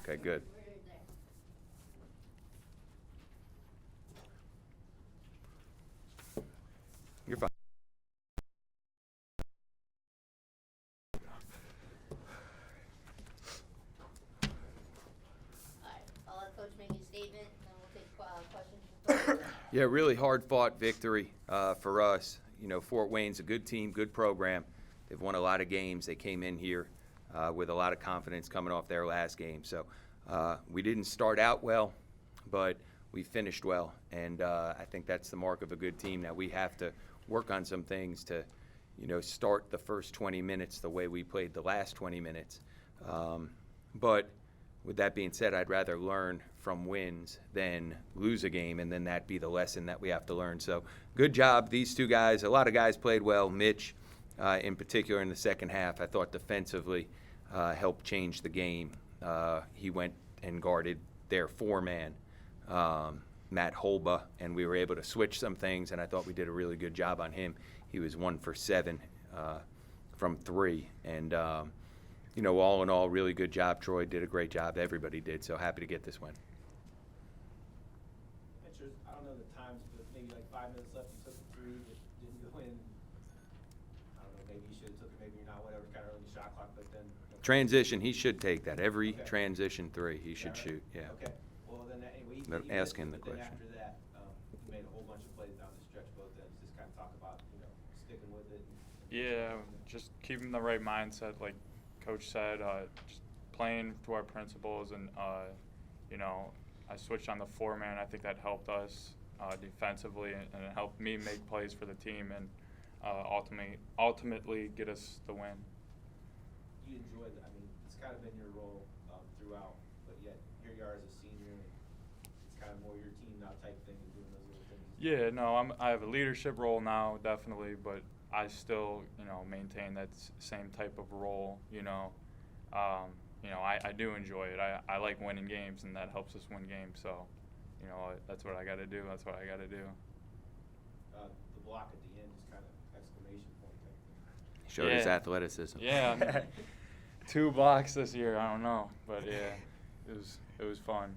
Okay, good. You're fine. I'll let Coach make his statement, and then we'll take questions from players. Yeah, really hard-fought victory for us. You know, Fort Wayne's a good team, good program. They've won a lot of games. They came in here with a lot of confidence coming off their last game. So we didn't start out well, but we finished well. And I think that's the mark of a good team, that we have to work on some things to, you know, start the first 20 minutes the way we played the last 20 minutes. But with that being said, I'd rather learn from wins than lose a game, and then that be the lesson that we have to learn. So good job, these two guys. A lot of guys played well. Mitch, in particular, in the second half, I thought defensively helped change the game. He went and guarded their four-man, Matt Holba, and we were able to switch some things, and I thought we did a really good job on him. He was 1 for 7 from 3, and you know, all in all, really good job. Troy did a great job. Everybody did. So happy to get this win. Pitchers, I don't know the times, but maybe like 5 minutes left, you took the 3 that didn't go in. I don't know, maybe you should have took it, maybe you're not, whatever, kind of early shot clock, but then. Transition, he should take that. Every Okay. transition 3, he should shoot. Yeah. Okay. Well, then anyway, But he ask missed him it, the but then question. after that, you made a whole bunch of plays down the stretch both ends. Just kind of talk about, you know, sticking with it. Yeah, just keeping the right mindset, like Coach said, just playing to our principles, and you know, I switched on the four-man. I think that helped us defensively, and it helped me make plays for the team, and ultimately get us the win. You enjoyed it. I mean, it's kind of been your role throughout, but yet here you are as a senior, and it's kind of more your team now type thing, and doing those little things. Yeah, no, I have a leadership role now, definitely, but I still, you know, maintain that same type of role. You know, I do enjoy it. I like winning games, and that helps us win games. So, you know, that's what I got to do. That's what I got to do. The block at the end is kind of exclamation point type thing. Showed his athleticism. Yeah, I mean, 2 blocks this year. I don't know, but yeah, it was fun.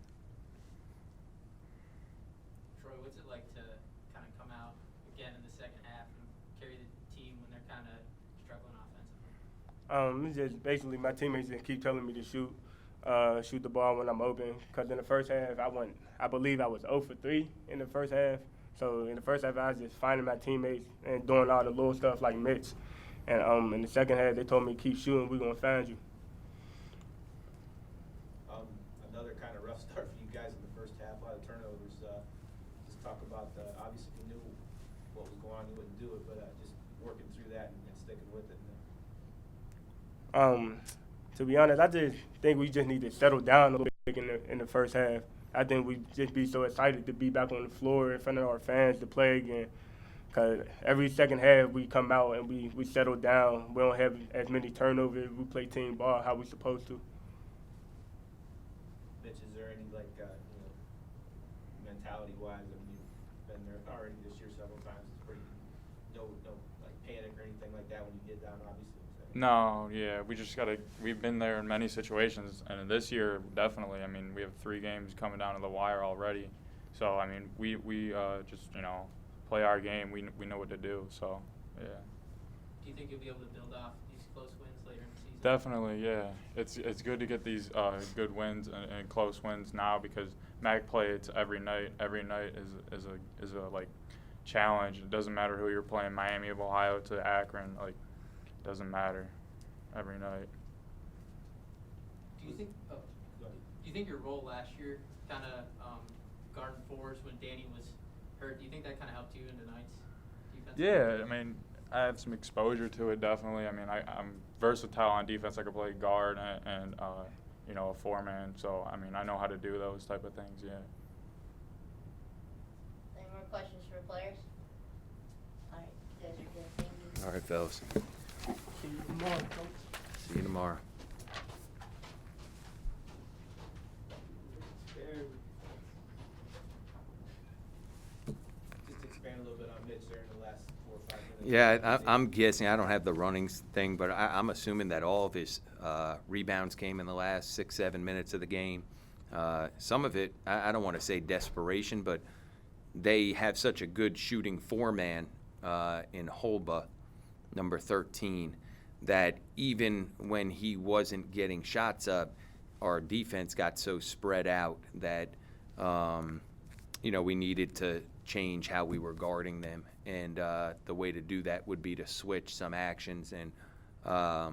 Troy, what's it like to kind of come out again in the second half and carry the team when they're kind of struggling offensively? It's just basically my teammates just keep telling me to shoot the ball when I'm open. Because in the first half, I believe I was 0 for 3 in the first half. So in the first half, I was just finding my teammates and doing all the little stuff like Mitch. And in the second half, they told me keep shooting. We're gonna find you. Another kind of rough start for you guys in the first half. A lot of turnovers. Just talk about obviously you knew what was going on, you wouldn't do it, but just working through that and sticking with it. To be honest, I just think we just need to settle down a little bit in the first half. I think we just be so excited to be back on the floor in front of our fans to play again. Because every second half we come out and we settle down. We don't have as many turnovers. We play team ball how we supposed to. Mitch, is there any mentality-wise? I mean, you've been there already this year several times. It's pretty no like panic or anything like that when you get down, obviously. No, yeah, we've been there in many situations, and this year, definitely. I mean, we have 3 games coming down to the wire already. So, I mean, we just, you know, play our game. We know what to do, so, yeah. Do you think you'll be able to build off these close wins later in the season? Definitely, yeah. It's good to get these good wins and close wins now, because MAC play, it's every night. Every night is a like challenge. It doesn't matter who you're playing, Miami of Ohio to Akron, like, doesn't matter every night. Do you think your role last year, kind of guarding fours when Danny was hurt, do you think that kind of helped you in tonight's defense? Yeah, I mean, I have some exposure to it, definitely. I mean, I'm versatile on defense. I can play guard and you know, a four-man. So, I mean, I know how to do those type of things, yeah. Any more questions for players? All right, you guys are good. Thank you. All right, fellas. See you tomorrow, Coach. See you tomorrow. Just expand a little bit on Mitch there in the last 4 4 or 5 minutes. Yeah, I'm guessing. I don't have the runnings thing, but I'm assuming that all of his rebounds came in the last 6, 7 minutes of the game. Some of it, I don't want to say desperation, but they have such a good shooting four-man in Holba, number 13, that even when he wasn't getting shots up, our defense got so spread out that we needed to change how we were guarding them, and the way to do that would be to switch some actions. And I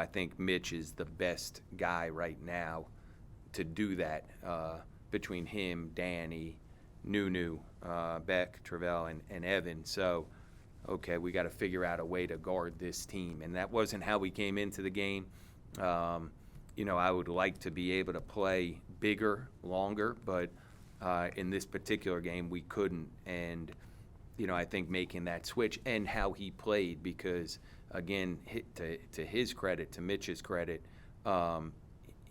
think Mitch is the best guy right now to do that, between him, Danny, Nunu, Beck, Travell, and Evan. So, okay, we got to figure out a way to guard this team, and that wasn't how we came into the game. I would like to be able to play bigger, longer, but in this particular game we couldn't. And I think making that switch and how he played, because again, to his credit, to Mitch's credit,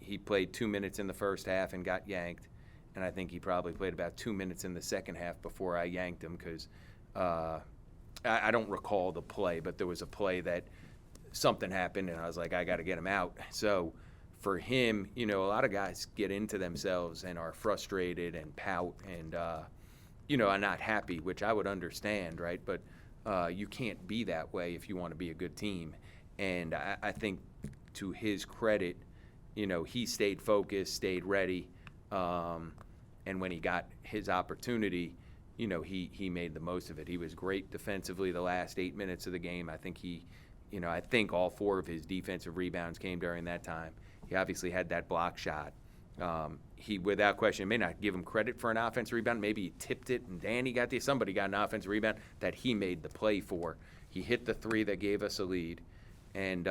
he played 2 minutes in the first half and got yanked, and I think he probably played about 2 minutes in the second half before I yanked him, because I don't recall the play, but there was a play that something happened and I was like, I got to get him out. So for him, a lot of guys get into themselves and are frustrated and pout and are not happy, which I would understand, right? But you can't be that way if you want to be a good team. And I think, to his credit, he stayed focused, stayed ready, and when he got his opportunity, he made the most of it. He was great defensively the last 8 minutes of the game. I think all 4 of his defensive rebounds came during that time. He obviously had that block shot. He, without question, may not give him credit for an offensive rebound. Maybe he tipped it and Danny got there. Somebody got an offensive rebound that he made the play for. He hit the 3 that gave us a lead, and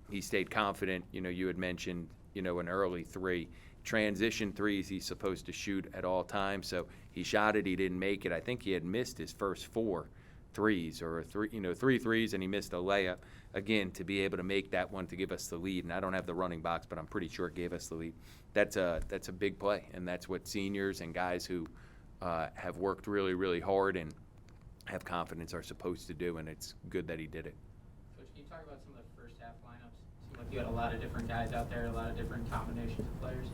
he stayed confident. You had mentioned, an early 3. Transition threes he's supposed to shoot at all times. So he shot it, he didn't make it. I think he had missed his first 4 threes, or 3 threes, and he missed a layup. Again, to be able to make that one to give us the lead, and I don't have the running box, but I'm pretty sure it gave us the lead. That's a big play, and that's what seniors and guys who have worked really, really hard and have confidence are supposed to do, and it's good that he did it. Coach, can you talk about some of the first half lineups? Seemed like you had a lot of different guys out there, a lot of different combinations of players.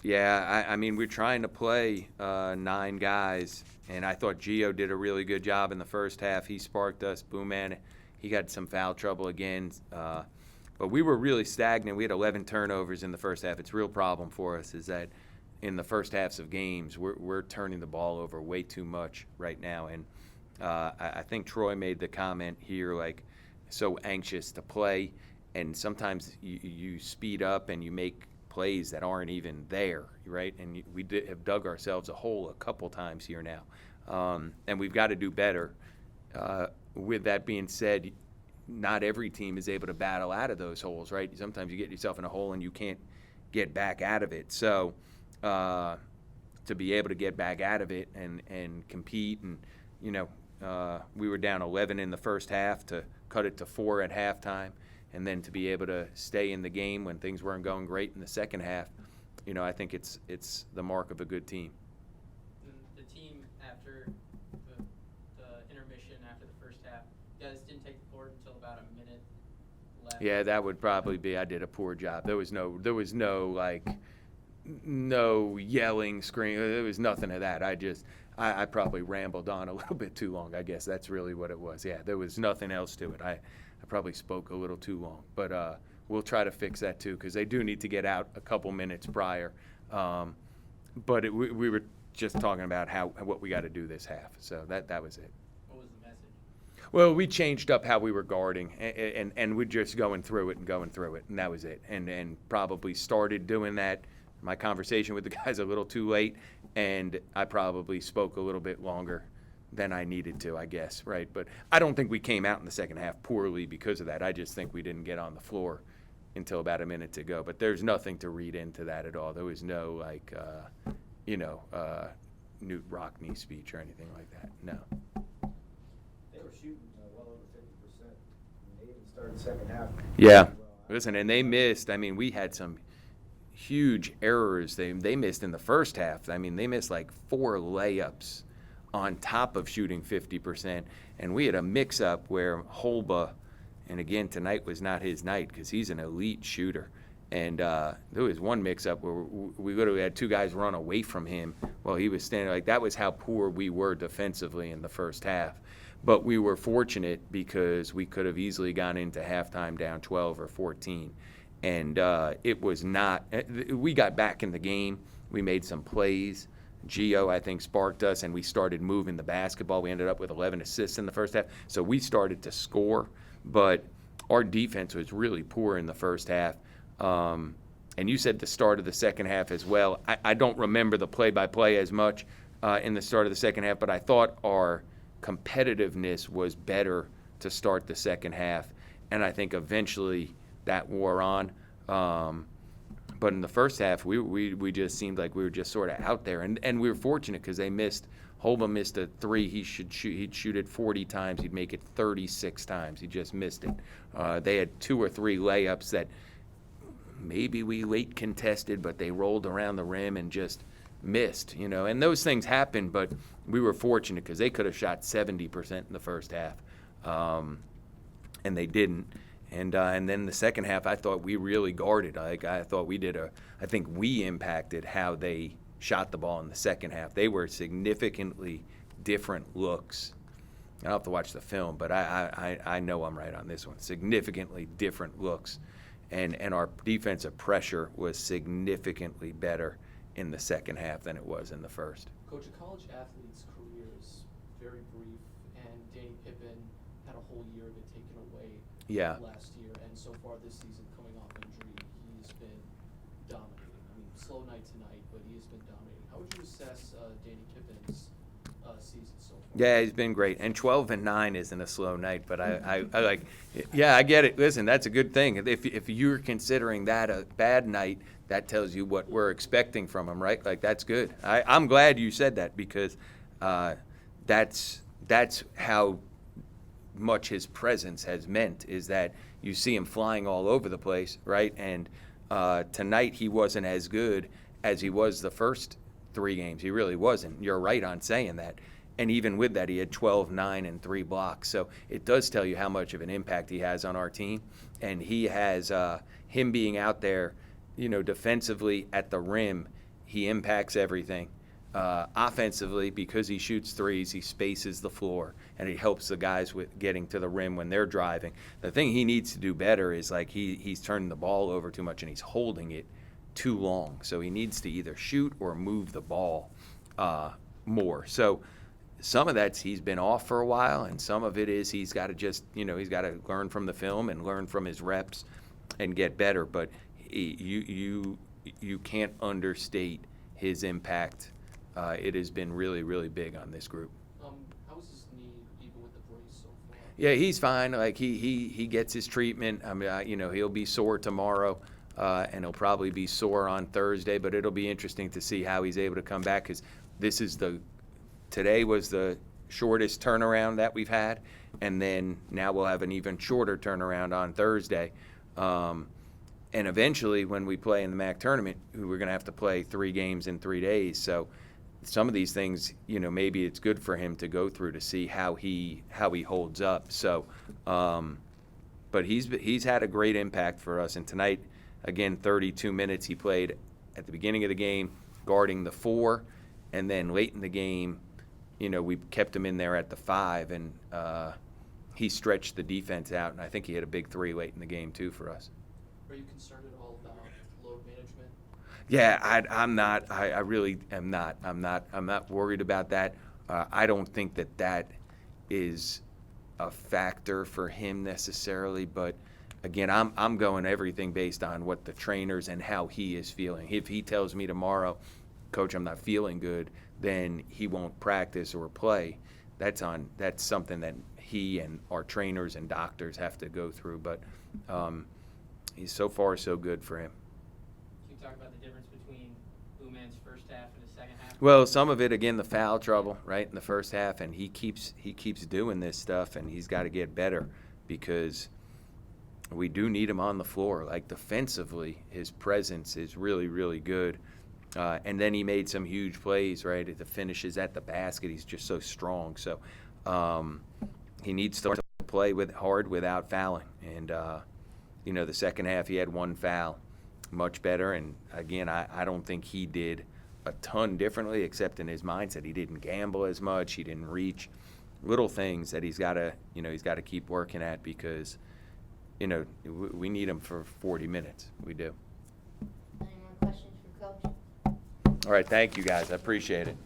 Yeah, I mean, we're trying to play 9 guys, and I thought Gio did a really good job in the first half. He sparked us. Booman, he got some foul trouble again. But we were really stagnant. We had 11 turnovers in the first half. It's a real problem for us, is that in the first halves of games, we're turning the ball over way too much right now. And I think Troy made the comment here, like, so anxious to play, and sometimes you speed up and you make plays that aren't even there, right? And we have dug ourselves a hole a couple times here now, and we've got to do better. With that being said, not every team is able to battle out of those holes, right? Sometimes you get yourself in a hole and you can't get back out of it. So to be able to get back out of it and compete, and we were down 11 in the first half to cut it to 4 at halftime, and then to be able to stay in the game when things weren't going great in the second half, I think it's the mark of a good team. The team, after the intermission, after the first half, you guys didn't take the court until about a minute left. Yeah, that would probably be. I did a poor job. There was no yelling, screaming. There was nothing of that. I probably rambled on a little bit too long. I guess that's really what it was. Yeah, there was nothing else to it. I probably spoke a little too long, but we'll try to fix that too, because they do need to get out a couple minutes prior. But we were just talking about what we got to do this half. So that was it. What was the message? Well, we changed up how we were guarding, and we're just going through it, and that was it. And probably started doing that. My conversation with the guys a little too late, and I probably spoke a little bit longer than I needed to, I guess, right? But I don't think we came out in the second half poorly because of that. I just think we didn't get on the floor until about a minute to go. But there's nothing to read into that at all. There was no, Newt Rockney speech or anything like that. No. They were shooting well over 50%. They even started the second half. Yeah. Well, Listen, and they missed. I mean, we had some huge errors they missed in the first half. I mean, they missed like 4 layups on top of shooting 50%. And we had a mix-up where Holba, and again, tonight was not his night because he's an elite shooter. And there was one mix-up where we literally had two guys run away from him while he was standing. Like, that was how poor we were defensively in the first half. But we were fortunate because we could have easily gone into halftime down 12 or 14. And it was not – we got back in the game. We made some plays. Gio, I think, sparked us, and we started moving the basketball. We ended up with 11 assists in the first half. So we started to score. But our defense was really poor in the first half. And you said the start of the second half as well. I don't remember the play-by-play as much in the start of the second half, but I thought our competitiveness was better to start the second half, and I think eventually that wore on. But in the first half, we just seemed like we were just sort of out there, and we were fortunate because they missed. Holba missed a three. He'd shoot it 40 times. He'd make it 36 times. He just missed it. They had 2 or 3 layups that maybe we late contested, but they rolled around the rim and just missed, and those things happen, but we were fortunate because they could have shot 70% in the first half, and they didn't. And then the second half, I thought we really guarded. I thought I think we impacted how they shot the ball in the second half. They were significantly different looks. I'll have to watch the film, but I know I'm right on this one. Significantly different looks. And our defensive pressure was significantly better in the second half than it was in the first. Coach, a college athlete's career is very brief, and Danny Pippen had a whole year of it taken away last year, and so far this season, coming off injury, he's been dominating. I mean, slow night tonight, but he has been dominating. How would you assess Danny Pippen's season so far? Yeah, he's been great. And 12-9 isn't a slow night, but I like. Yeah, I get it. Listen, that's a good thing. If you're considering that a bad night, that tells you what we're expecting from him, right? Like, that's good. I'm glad you said that because that's how much his presence has meant, is that you see him flying all over the place, right? And tonight he wasn't as good as he was the first 3 games. He really wasn't. You're right on saying that. And even with that, he had 12, 9, and 3 blocks. So it does tell you how much of an impact he has on our team. And he has him being out there, defensively at the rim, he impacts everything. Offensively, because he shoots threes, he spaces the floor, and he helps the guys with getting to the rim when they're driving. The thing he needs to do better is, like, he's turning the ball over too much and he's holding it too long. So he needs to either shoot or move the ball more. So some of that's he's been off for a while, and some of it is he's got to just, he's got to learn from the film and learn from his reps and get better. But you can't understate his impact. It has been really, really big on this group. How is his knee, even with the brace so far? Yeah, he's fine. Like, he gets his treatment. I mean, he'll be sore tomorrow, and he'll probably be sore on Thursday. But it'll be interesting to see how he's able to come back, because today was the shortest turnaround that we've had, and then now we'll have an even shorter turnaround on Thursday. And eventually, when we play in the MAC tournament, we're going to have to play 3 games in 3 days. So some of these things, maybe it's good for him to go through to see how he holds up. So, but he's had a great impact for us. And tonight, again, 32 minutes he played at the beginning of the game, guarding the 4, and then late in the game, we kept him in there at the 5, and he stretched the defense out. And I think he hit a big 3 late in the game too for us. Are you concerned at all about load management? Yeah, I'm not. I really am not. I'm not worried about that. I don't think that is a factor for him necessarily. But again, I'm going everything based on what the trainers and how he is feeling. If he tells me tomorrow, Coach, I'm not feeling good, then he won't practice or play. That's something that he and our trainers and doctors have to go through. But he's so far so good for him. Can you talk about the difference between Uman's first half and his second half? Well, some of it, again, the foul trouble, right, in the first half, and he keeps doing this stuff, and he's got to get better because we do need him on the floor. Like, defensively, his presence is really, really good. And then he made some huge plays, right? The finishes at the basket. He's just so strong. So he needs to play hard without fouling. And, the second half he had one foul, much better. And, again, I don't think he did a ton differently, except in his mindset. He didn't gamble as much. He didn't reach. Little things that he's got to keep working at because, we need him for 40 minutes. We do. Any more questions for Coach? All right, thank you guys. I appreciate it.